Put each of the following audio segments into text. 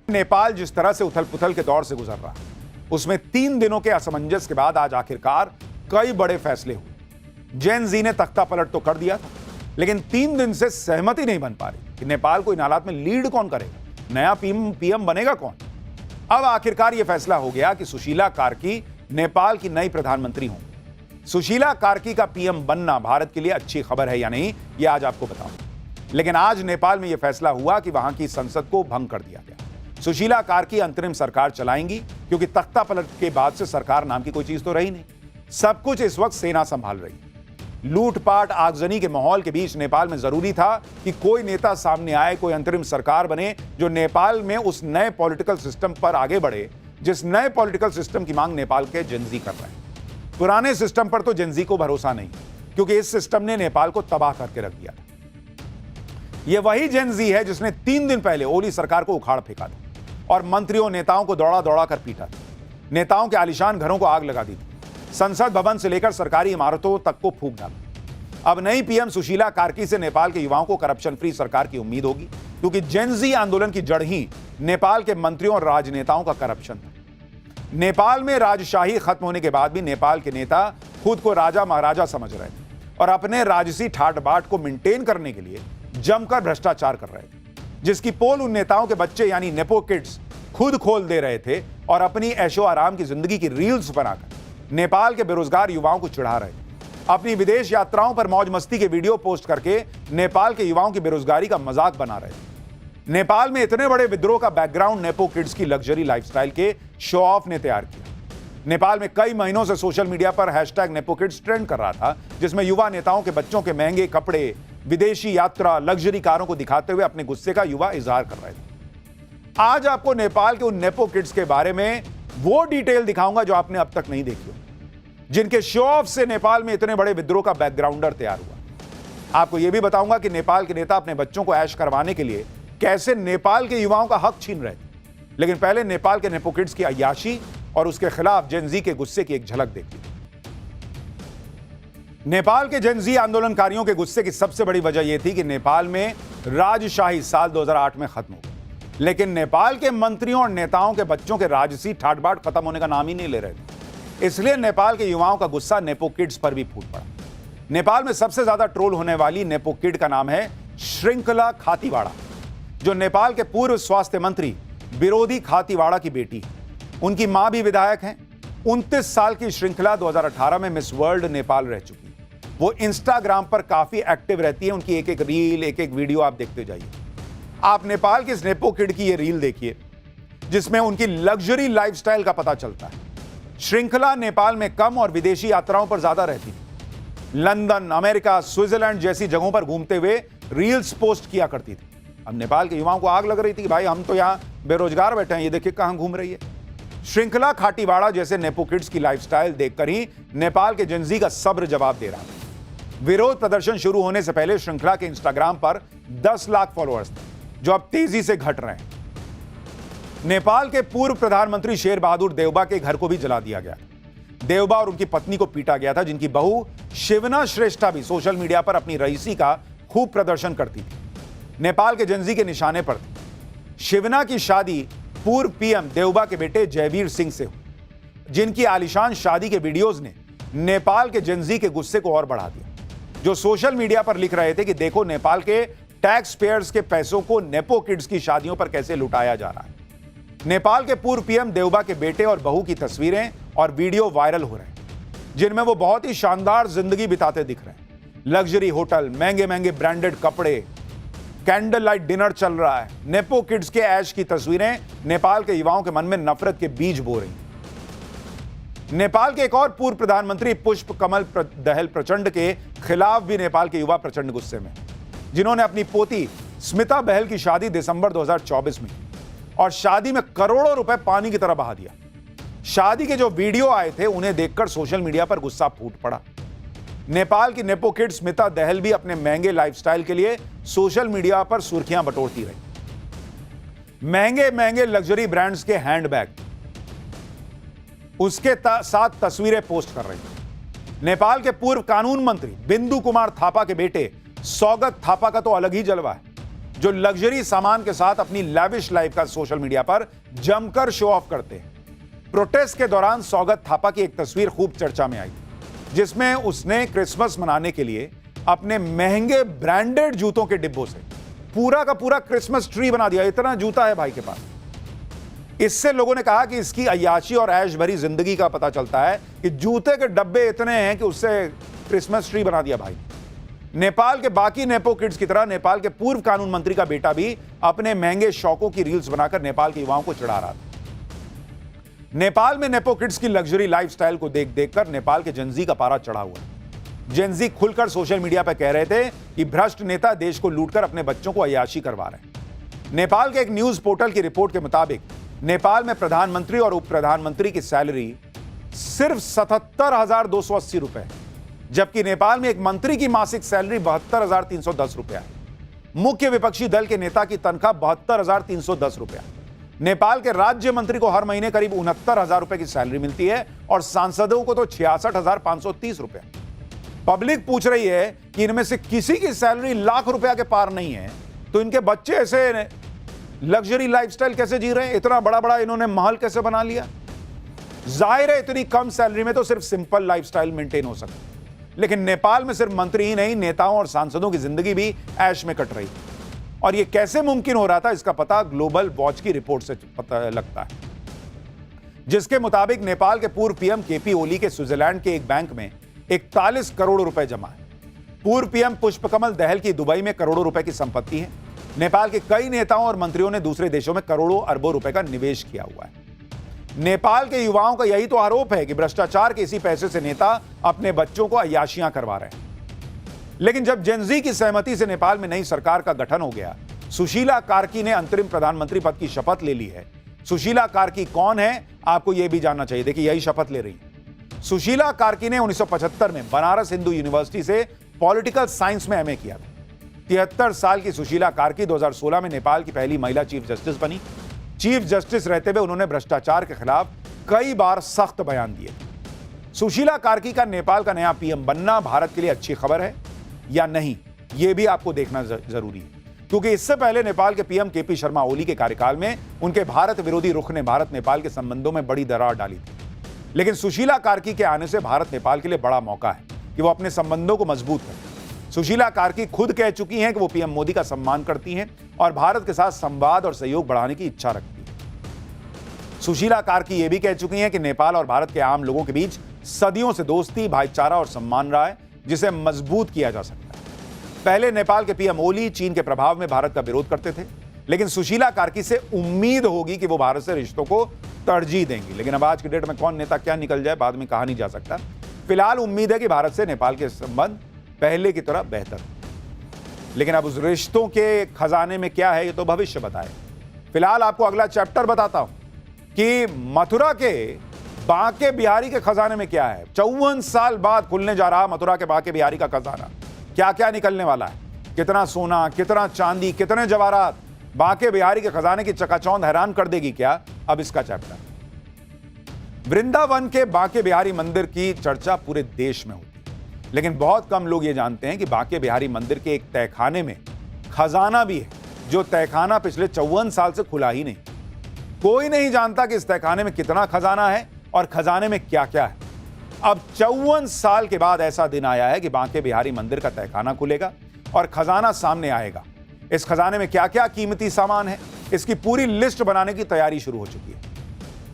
नेपाल जिस तरह से उथल पुथल के दौर से गुजर रहा है, उसमें 3 दिनों के असमंजस के बाद आज आखिरकार कई बड़े फैसले हुए। जेन जी ने तख्ता पलट तो कर दिया था, लेकिन 3 दिन से सहमति नहीं बन पा रही कि नेपाल को इन हालात में लीड कौन करेगा, नया पीएम बनेगा कौन। अब आखिरकार यह फैसला हो गया कि सुशीला कार्की नेपाल की नई प्रधानमंत्री होंगी। सुशीला कार्की का पीएम बनना भारत के लिए अच्छी खबर है या नहीं, यह आज आपको बताऊंगा। लेकिन आज नेपाल में यह फैसला हुआ कि वहां की संसद को भंग कर दिया गया। सुशीला कार्की अंतरिम सरकार चलाएंगी, क्योंकि तख्ता पलट के बाद से सरकार नाम की कोई चीज तो रही नहीं। सब कुछ इस वक्त सेना संभाल रही है। लूटपाट आगजनी के माहौल के बीच नेपाल में जरूरी था कि कोई नेता सामने आए, कोई अंतरिम सरकार बने जो नेपाल में उस नए पॉलिटिकल सिस्टम पर आगे बढ़े जिस नए पॉलिटिकल सिस्टम की मांग नेपाल के जेनजी कर रहे हैं। पुराने सिस्टम पर तो जेनजी को भरोसा नहीं, क्योंकि इस सिस्टम ने नेपाल को तबाह करके रख दिया था। यह वही जेनजी है जिसने 3 दिन पहले ओली सरकार को उखाड़ फेंका था और मंत्रियों नेताओं को दौड़ा दौड़ा कर पीटा था। नेताओं के आलीशान घरों को आग लगा दी थी, संसद भवन से लेकर सरकारी इमारतों तक को फूंक डाला। अब नई पीएम सुशीला कार्की से नेपाल के युवाओं को करप्शन फ्री सरकार की उम्मीद होगी, क्योंकि जेनजी आंदोलन की जड़ ही नेपाल के मंत्रियों और राजनेताओं का करप्शन था। नेपाल में राजशाही खत्म होने के बाद भी नेपाल के नेता खुद को राजा महाराजा समझ रहे थे और अपने राजसी ठाट बाट को मेंटेन करने के लिए जमकर भ्रष्टाचार कर रहे थे, जिसकी पोल उन नेताओं के बच्चे यानी नेपो किड्स खुद खोल दे रहे थे और अपनी ऐशो आराम की जिंदगी की रील्स बनाकर नेपाल के बेरोजगार युवाओं को चिढ़ा रहे थे। अपनी विदेश यात्राओं पर मौज मस्ती के वीडियो पोस्ट करके नेपाल के युवाओं की बेरोजगारी का मजाक बना रहे थे। नेपाल में इतने बड़े विद्रोह का बैकग्राउंड नेपो किड्स की लग्जरी लाइफस्टाइल के शो ऑफ ने तैयार किया। नेपाल में कई महीनों से सोशल मीडिया पर हैशटैग नेपो किड्स ट्रेंड कर रहा था, जिसमें युवा नेताओं के बच्चों के महंगे कपड़े, विदेशी यात्रा, लग्जरी कारों को दिखाते हुए अपने गुस्से का युवा इजहार कर रहे थे। आज आपको नेपाल के उन नेपो किड्स के बारे में वो डिटेल दिखाऊंगा जो आपने अब तक नहीं देखी, जिनके शो ऑफ से नेपाल में इतने बड़े विद्रोह का बैकग्राउंडर तैयार हुआ। आपको यह भी बताऊंगा कि नेपाल के नेता अपने बच्चों को ऐश करवाने के लिए कैसे नेपाल के युवाओं का हक छीन रहे थे। लेकिन पहले नेपाल के नेपो किड्स की अय्याशी और उसके खिलाफ जेनजी के गुस्से की एक झलक देखिए। नेपाल के जेनजी आंदोलनकारियों के गुस्से की सबसे बड़ी वजह यह थी कि नेपाल में राजशाही साल 2008 में खत्म हो गई, लेकिन नेपाल के मंत्रियों और नेताओं के बच्चों के राजसी ठाट-बाट खत्म होने का नाम ही नहीं ले रहे थे। इसलिए नेपाल के युवाओं का गुस्सा नेपो किड्स पर भी फूट पड़ा। नेपाल में सबसे ज्यादा ट्रोल होने वाली नेपो किड का नाम है श्रृंखला खातीवाड़ा, जो नेपाल के पूर्व स्वास्थ्य मंत्री विरोधी खातीवाड़ा की बेटी है। उनकी मां भी विधायक हैं। 29 साल की श्रृंखला 2018 में मिस वर्ल्ड नेपाल रह चुकी है। वो इंस्टाग्राम पर काफी एक्टिव रहती है। उनकी एक एक रील, एक एक वीडियो आप देखते जाइए। आप नेपाल के इस नेपो किड की ये रील देखिए, जिसमें उनकी लग्जरी लाइफस्टाइल का पता चलता है। श्रृंखला नेपाल में कम और विदेशी यात्राओं पर ज्यादा रहती थी। लंदन, अमेरिका, स्विट्जरलैंड जैसी जगहों पर घूमते हुए रील्स पोस्ट किया करती थी। अब नेपाल के युवाओं को आग लग रही थी कि भाई हम तो यहां बेरोजगार बैठे हैं, ये देखिए कहां घूम रही है। श्रृंखला खातीवाड़ा जैसे नेपो किड्स की लाइफस्टाइल देखकर ही नेपाल के जेनजी का सब्र जवाब दे रहा था। विरोध प्रदर्शन शुरू होने से पहले श्रृंखला के इंस्टाग्राम पर 10 लाख फॉलोअर्स थे, जो अब तेजी से घट रहे हैं। नेपाल के पूर्व प्रधानमंत्री शेर बहादुर देउबा के घर को भी जला दिया गया। देउबा और उनकी पत्नी को पीटा गया था, जिनकी बहू शिवना श्रेष्ठा भी सोशल मीडिया पर अपनी रईसी का खूब प्रदर्शन करती थी। नेपाल के जेनजी के निशाने पर थी। शिवना की शादी पूर्व पीएम देउबा के बेटे जयवीर सिंह से हुई, जिनकी आलीशान शादी के वीडियोज ने नेपाल के जेनजी के गुस्से को और बढ़ा दिया, जो सोशल मीडिया पर लिख रहे थे कि देखो नेपाल के टैक्स पेयर्स के पैसों को नेपो किड्स की शादियों पर कैसे लुटाया जा रहा है। नेपाल के पूर्व पीएम देउबा के बेटे और बहू की तस्वीरें और वीडियो वायरल हो रहे हैं, जिनमें वो बहुत ही शानदार जिंदगी बिताते दिख रहे हैं। लग्जरी होटल, महंगे महंगे ब्रांडेड कपड़े, कैंडल लाइट डिनर चल रहा है। नेपो किड्स के ऐश की तस्वीरें नेपाल के युवाओं के मन में नफरत के बीज बो रही। नेपाल के एक और पूर्व प्रधानमंत्री पुष्प कमल दहल प्रचंड के खिलाफ भी नेपाल के युवा प्रचंड गुस्से में, जिन्होंने अपनी पोती स्मिता बहल की शादी दिसंबर 2024 में और शादी में करोड़ों रुपए पानी की तरह बहा दिया। शादी के जो वीडियो आए थे उन्हें देखकर सोशल मीडिया पर गुस्सा फूट पड़ा। नेपाल की नेपो किड स्मिता दहल भी अपने महंगे लाइफस्टाइल के लिए सोशल मीडिया पर सुर्खियां बटोरती रही। महंगे महंगे लग्जरी ब्रांड्स के हैंडबैग, उसके साथ तस्वीरें पोस्ट कर रही थी। नेपाल के पूर्व कानून मंत्री बिंदु कुमार थापा के बेटे सौगत थापा का तो अलग ही जलवा है। जो लग्जरी सामान के साथ अपनी लैविश लाइफ का सोशल मीडिया पर जमकर शो ऑफ करते हैं। प्रोटेस्ट के दौरान सौगत थापा की एक तस्वीर खूब चर्चा में आई, जिसमें उसने क्रिसमस मनाने के लिए अपने महंगे ब्रांडेड जूतों के डिब्बों से पूरा का पूरा क्रिसमस ट्री बना दिया। इतना जूता है भाई के पास। इससे लोगों ने कहा कि इसकी अय्याशी और ऐश भरी जिंदगी का पता चलता है कि जूते के डब्बे इतने हैं कि उससे क्रिसमस ट्री बना दिया भाई। नेपाल के बाकी नेपो किड्स की तरह नेपाल के पूर्व कानून मंत्री का बेटा भी अपने महंगे शौकों की रील्स बनाकर नेपाल के युवाओं को चिढ़ा रहा था। नेपाल में नेपो किड्स की लग्जरी लाइफस्टाइल को देख देखकर नेपाल के जेनजी का पारा चढ़ा हुआ है। जेनजी खुलकर सोशल मीडिया पर कह रहे थे कि भ्रष्ट नेता देश को लूटकर अपने बच्चों को अय्याशी करवा रहे हैं। नेपाल के एक न्यूज पोर्टल की रिपोर्ट के मुताबिक नेपाल में प्रधानमंत्री और उप प्रधानमंत्री की सैलरी सिर्फ 77,280 रुपए है, जबकि नेपाल में एक मंत्री की मासिक सैलरी 72,310 रुपया है। मुख्य विपक्षी दल के नेता की तनख्वाह 72,310 रुपया। नेपाल के राज्य मंत्री को हर महीने करीब 69,000 रुपए की सैलरी मिलती है और सांसदों को तो 66,530 रुपए। पब्लिक पूछ रही है कि इनमें से किसी की सैलरी लाख रुपया के पार नहीं है, तो इनके बच्चे ऐसे लग्जरी लाइफस्टाइल कैसे जी रहे हैं? इतना बड़ा बड़ा इन्होंने महल कैसे बना लिया? जाहिर है इतनी कम सैलरी में तो सिर्फ सिंपल लाइफस्टाइल मेंटेन हो सकता है। लेकिन नेपाल में सिर्फ मंत्री ही नहीं, नेताओं और सांसदों की जिंदगी भी ऐश में कट रही है। और यह कैसे मुमकिन हो रहा था, इसका पता ग्लोबल वॉच की रिपोर्ट से पता लगता है, जिसके मुताबिक नेपाल के पूर्व पीएम केपी ओली के स्विट्जरलैंड के एक बैंक में 41 करोड़ रुपए जमा है। पूर्व पीएम पुष्पकमल दहल की दुबई में करोड़ों रुपए की संपत्ति है। नेपाल के कई नेताओं और मंत्रियों ने दूसरे देशों में करोड़ों अरबों रुपए का निवेश किया हुआ है। नेपाल के युवाओं का यही तो आरोप है कि भ्रष्टाचार के इसी पैसे से नेता अपने बच्चों को अय्याशियां करवा रहे हैं। लेकिन जब जेनजी की सहमति से नेपाल में नई सरकार का गठन हो गया, सुशीला कार्की ने अंतरिम प्रधानमंत्री पद की शपथ ले ली है। सुशीला कार्की कौन है, आपको यह भी जानना चाहिए। देखिए, यही शपथ ले रही है। सुशीला कार्की ने 1975 में बनारस हिंदू यूनिवर्सिटी से पॉलिटिकल साइंस में एमए किया था। 73 साल की सुशीला कार्की 2016 में नेपाल की पहली महिला चीफ जस्टिस बनी। चीफ जस्टिस रहते हुए उन्होंने भ्रष्टाचार के खिलाफ कई बार सख्त बयान दिए। सुशीला कार्की का नेपाल का नया पीएम बनना भारत के लिए अच्छी खबर है या नहीं, यह भी आपको देखना जरूरी है, क्योंकि इससे पहले नेपाल के पीएम केपी शर्मा ओली के कार्यकाल में उनके भारत विरोधी रुख ने भारत नेपाल के संबंधों में बड़ी दरार डाली थी। लेकिन सुशीला कार्की के आने से भारत नेपाल के लिए बड़ा मौका है कि वो अपने संबंधों को मजबूत करें। सुशीला कार्की खुद कह चुकी हैं कि वो पीएम मोदी का सम्मान करती हैं और भारत के साथ संवाद और सहयोग बढ़ाने की इच्छा रखती हैं। सुशीला कार्की ये भी कह चुकी हैं कि नेपाल और भारत के आम लोगों के बीच सदियों से दोस्ती, भाईचारा और सम्मान रहा है, जिसे मजबूत किया जा सकता है। पहले नेपाल के पीएम ओली चीन के प्रभाव में भारत का विरोध करते थे, लेकिन सुशीला कार्की से उम्मीद होगी कि वो भारत से रिश्तों को तरजीह देंगी। लेकिन अब आज की डेट में कौन नेता क्या निकल जाए, बाद में कहा नहीं जा सकता। फिलहाल उम्मीद है कि भारत से नेपाल के संबंध पहले की तरह बेहतर, लेकिन अब उस रिश्तों के खजाने में क्या है, ये तो भविष्य बताए। फिलहाल आपको अगला चैप्टर बताता हूं कि मथुरा के बांके बिहारी के खजाने में क्या है। 54 साल बाद खुलने जा रहा मथुरा के बांके बिहारी का खजाना, क्या क्या निकलने वाला है, कितना सोना, कितना चांदी, कितने जवाहरात। बांके बिहारी के खजाने की चकाचौंध हैरान कर देगी क्या, अब इसका चैप्टर। वृंदावन के बांके बिहारी मंदिर की चर्चा पूरे देश में होती है, लेकिन बहुत कम लोग ये जानते हैं कि बांके बिहारी मंदिर के एक तहखाने में खजाना भी है, जो तहखाना पिछले 54 साल से खुला ही नहीं। कोई नहीं जानता कि इस तहखाने में कितना खजाना है और खजाने में क्या क्या है। अब 54 साल के बाद ऐसा दिन आया है कि बांके बिहारी मंदिर का तहखाना खुलेगा और खजाना सामने आएगा। इस खजाने में क्या क्या कीमती सामान है, इसकी पूरी लिस्ट बनाने की तैयारी शुरू हो चुकी है।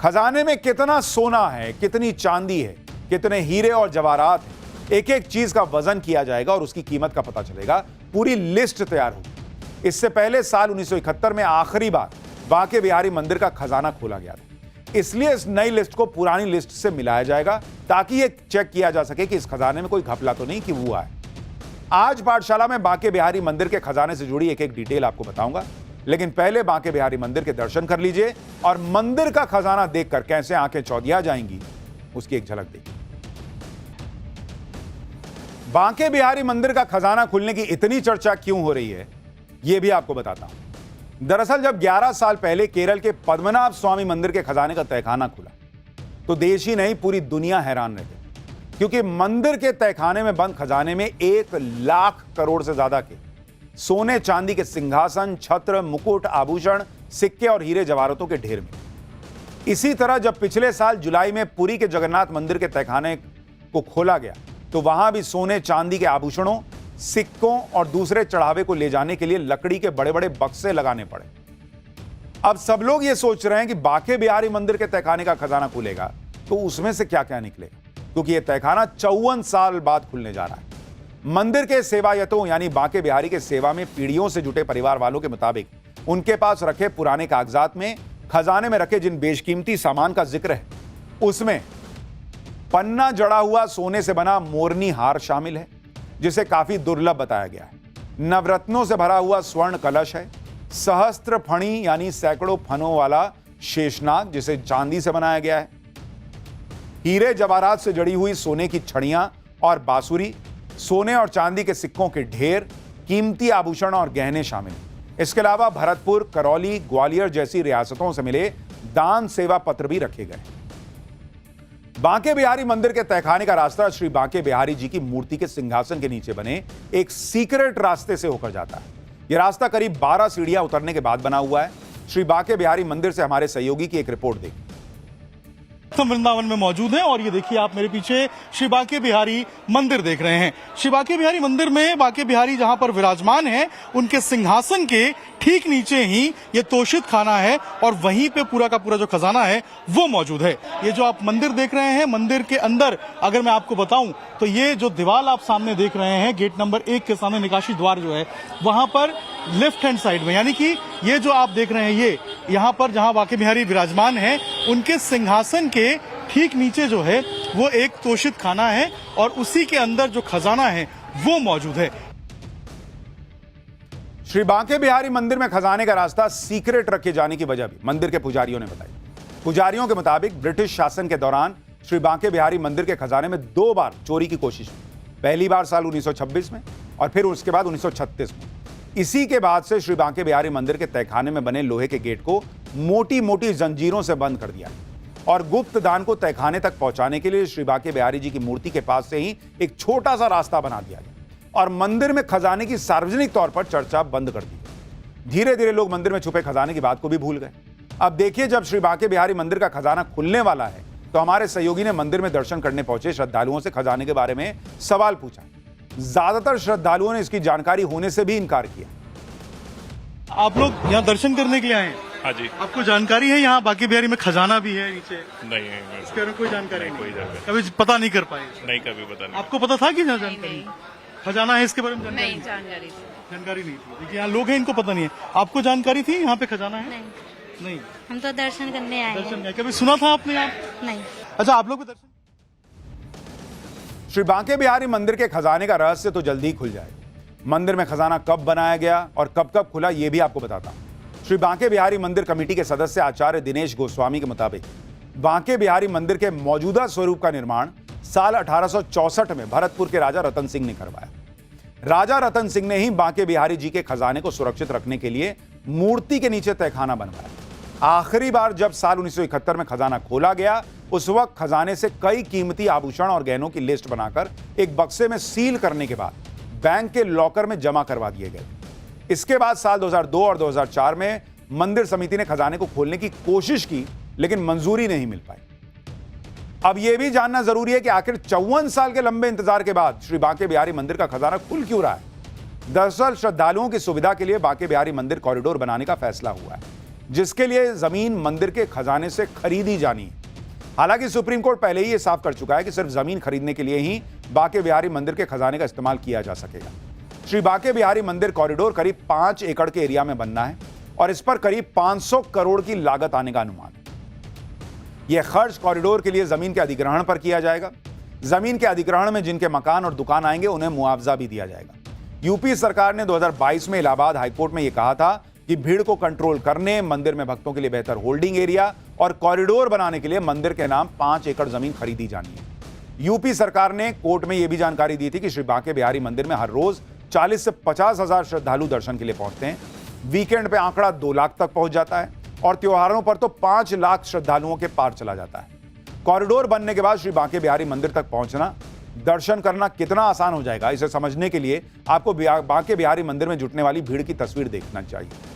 खजाने में कितना सोना है, कितनी चांदी है, कितने हीरे और जवाहरात हैं, एक एक चीज का वजन किया जाएगा और उसकी कीमत का पता चलेगा। पूरी लिस्ट तैयार होगी। इससे पहले साल 1971 में आखिरी बार बांके बिहारी मंदिर का खजाना खोला गया था, इसलिए इस नई लिस्ट को पुरानी लिस्ट से मिलाया जाएगा ताकि यह चेक किया जा सके कि इस खजाने में कोई घपला तो नहीं कि हुआ है। आज पाठशाला में बांके बिहारी मंदिर के खजाने से जुड़ी एक एक डिटेल आपको बताऊंगा, लेकिन पहले बांके बिहारी मंदिर के दर्शन कर लीजिए और मंदिर का खजाना देखकर कैसे आंखें चौधिया जाएंगी, उसकी एक झलक देखिए। बांके बिहारी मंदिर का खजाना खुलने की इतनी चर्चा क्यों हो रही है, यह भी आपको बताता हूं। दरअसल जब 11 साल पहले केरल के पद्मनाभ स्वामी मंदिर के खजाने का तहखाना खुला, तो देश ही नहीं पूरी दुनिया हैरान रह गई, क्योंकि मंदिर के तहखाने में बंद खजाने में 1 लाख करोड़ से ज्यादा के सोने चांदी के सिंहासन, छत्र, मुकुट, आभूषण, सिक्के और हीरे जवाहरातों के ढेर मिले। इसी तरह जब पिछले साल जुलाई में पुरी के जगन्नाथ मंदिर के तहखाने को खोला गया तो वहां भी सोने चांदी के आभूषणों, सिक्कों और दूसरे चढ़ावे को ले जाने के लिए लकड़ी के बड़े बड़े बक्से लगाने पड़े। अब सब लोग ये सोच रहे हैं कि बांके बिहारी मंदिर के तहखाने का खजाना खुलेगा तो उसमें से क्या क्या निकलेगा, क्योंकि यह तहखाना 54 साल बाद खुलने जा रहा है। मंदिर के सेवायतों यानी बांके बिहारी के सेवा में पीढ़ियों से जुटे परिवार वालों के मुताबिक उनके पास रखे पुराने कागजात में खजाने में रखे जिन बेशकीमती सामान का जिक्र है उसमें पन्ना जड़ा हुआ सोने से बना मोरनी हार शामिल है, जिसे काफी दुर्लभ बताया गया है। नवरत्नों से भरा हुआ स्वर्ण कलश है। सहस्त्र फणी यानी सैकड़ों फनों वाला शेषनाग, जिसे चांदी से बनाया गया है। हीरे जवाहरात से जड़ी हुई सोने की छड़ियां और बांसुरी, सोने और चांदी के सिक्कों के ढेर, कीमती आभूषण और गहने शामिल हैं। इसके अलावा भरतपुर, करौली, ग्वालियर जैसी रियासतों से मिले दान सेवा पत्र भी रखे गए। बांके बिहारी मंदिर के तहखाने का रास्ता श्री बांके बिहारी जी की मूर्ति के सिंहासन के नीचे बने एक सीक्रेट रास्ते से होकर जाता है। यह रास्ता करीब 12 सीढ़ियां उतरने के बाद बना हुआ है। श्री बांके बिहारी मंदिर से हमारे सहयोगी की एक रिपोर्ट देखिए। हम वृंदावन में मौजूद हैं और ये देखिए आप मेरे पीछे श्री बांके बिहारी मंदिर देख रहे हैं। श्री बांके बिहारी मंदिर में बांके बिहारी जहां पर विराजमान है उनके सिंहासन के ठीक नीचे ही ये तोशित खाना है और वहीं पे पूरा का पूरा जो खजाना है वो मौजूद है। ये जो आप मंदिर देख रहे हैं, मंदिर के अंदर अगर मैं आपको बताऊं तो ये जो दीवार आप सामने देख रहे हैं, गेट नंबर 1 के सामने निकासी द्वार जो है वहां पर लेफ्ट हैंड साइड में, यानी कि ये जो आप देख रहे हैं ये यहाँ पर जहां बांके बिहारी विराजमान है उनके सिंहासन के ठीक नीचे जो है वो एक तोशित खाना है और उसी के अंदर जो खजाना है वो मौजूद है। श्री बांके बिहारी मंदिर में खजाने का रास्ता सीक्रेट रखे जाने की वजह भी मंदिर के पुजारियों ने बताई। पुजारियों के मुताबिक ब्रिटिश शासन के दौरान श्री बांके बिहारी मंदिर के खजाने में 2 बार चोरी की कोशिश हुई। पहली बार साल 1926 में और फिर उसके बाद 1936 में। इसी के बाद से श्री बांके बिहारी मंदिर के तहखाने में बने लोहे के गेट को मोटी मोटी जंजीरों से बंद कर दिया और गुप्त दान को तहखाने तक पहुंचाने के लिए श्री बांके बिहारी जी की मूर्ति के पास से ही एक छोटा सा रास्ता बना दिया गया और मंदिर में खजाने की सार्वजनिक तौर पर चर्चा बंद कर दी। धीरे धीरे लोग मंदिर में छुपे खजाने की बात को भी भूल गए। अब देखिए, जब श्री बांके बिहारी मंदिर का खजाना खुलने वाला है तो हमारे सहयोगी ने मंदिर में दर्शन करने पहुंचे श्रद्धालुओं से खजाने के बारे में सवाल पूछा। ज्यादातर श्रद्धालुओं ने इसकी जानकारी होने से भी इनकार किया। आप लोग यहाँ दर्शन करने के लिए आए हैं? हाँ जी। आपको जानकारी है यहाँ बांके बिहारी में खजाना भी है नीचे? नहीं, इसके बारे में कोई जानकारी कोई जानकारी कभी पता नहीं कर पाए? नहीं, कभी पता नहीं। आपको पता था कि यहाँ जानकारी खजाना है इसके बारे में? नहीं, जानकारी नहीं थी। देखिए यहाँ लोग हैं, इनको पता नहीं है। आपको जानकारी थी यहाँ पे खजाना है? नहीं, हम तो दर्शन करने आए दर्शन हैं। नहीं। कभी सुना था आपने यहाँ? नहीं। अच्छा, आप लोग भी दर्शन? श्री बांके बिहारी मंदिर के खजाने का रहस्य तो जल्दी ही खुल जाएगा। मंदिर में खजाना कब बनाया गया और कब कब खुला ये भी आपको बताता हूं। श्री बांके बिहारी मंदिर कमेटी के सदस्य आचार्य दिनेश गोस्वामी के मुताबिक बांके बिहारी मंदिर के मौजूदा स्वरूप का निर्माण साल 1864 में भरतपुर के राजा रतन सिंह ने करवाया। राजा रतन सिंह ने ही बांके बिहारी जी के खजाने को सुरक्षित रखने के लिए मूर्ति के नीचे तहखाना बनवाया। आखिरी बार जब साल 1971 में खजाना खोला गया उस वक्त खजाने से कई कीमती आभूषण और गहनों की लिस्ट बनाकर एक बक्से में सील करने के बाद बैंक के लॉकर में जमा करवा दिए गए। इसके बाद साल 2002 और 2004 में मंदिर समिति ने खजाने को खोलने की कोशिश की लेकिन मंजूरी नहीं मिल पाई। अब यह भी जानना जरूरी है कि आखिर 54 साल के लंबे इंतजार के बाद श्री बांके बिहारी मंदिर का खजाना खुल क्यों रहा है। दरअसल श्रद्धालुओं की सुविधा के लिए बांके बिहारी मंदिर कॉरिडोर बनाने का फैसला हुआ है, जिसके लिए जमीन मंदिर के खजाने से खरीदी जानी है। हालांकि सुप्रीम कोर्ट पहले ही यह साफ कर चुका है कि सिर्फ जमीन खरीदने के लिए ही बांके बिहारी मंदिर के खजाने का इस्तेमाल किया जा सकेगा। श्री बांके बिहारी मंदिर कॉरिडोर करीब 5 एकड़ के एरिया में बनना है और इस पर करीब 500 करोड़ की लागत आने का अनुमान है। यह खर्च कॉरिडोर के लिए जमीन के अधिग्रहण पर किया जाएगा। जमीन के अधिग्रहण में जिनके मकान और दुकान आएंगे उन्हें मुआवजा भी दिया जाएगा। यूपी सरकार ने 2022 में इलाहाबाद हाईकोर्ट में यह कहा था कि भीड़ को कंट्रोल करने, मंदिर में भक्तों के लिए बेहतर होल्डिंग एरिया और कॉरिडोर बनाने के लिए मंदिर के नाम 5 एकड़ जमीन खरीदी जानी है। यूपी सरकार ने कोर्ट में यह भी जानकारी दी थी कि श्री बांके बिहारी मंदिर में हर रोज 40 से 50 हजार श्रद्धालु दर्शन के लिए पहुंचते हैं। वीकेंड पे आंकड़ा 2 लाख तक पहुंच जाता है और त्योहारों पर तो 5 लाख श्रद्धालुओं के पार चला जाता है। कॉरिडोर बनने के बाद श्री बांके बिहारी मंदिर तक पहुंचना दर्शन करना कितना आसान हो जाएगा, इसे समझने के लिए आपको बांके बिहारी मंदिर में जुटने वाली भीड़ की तस्वीर देखना चाहिए।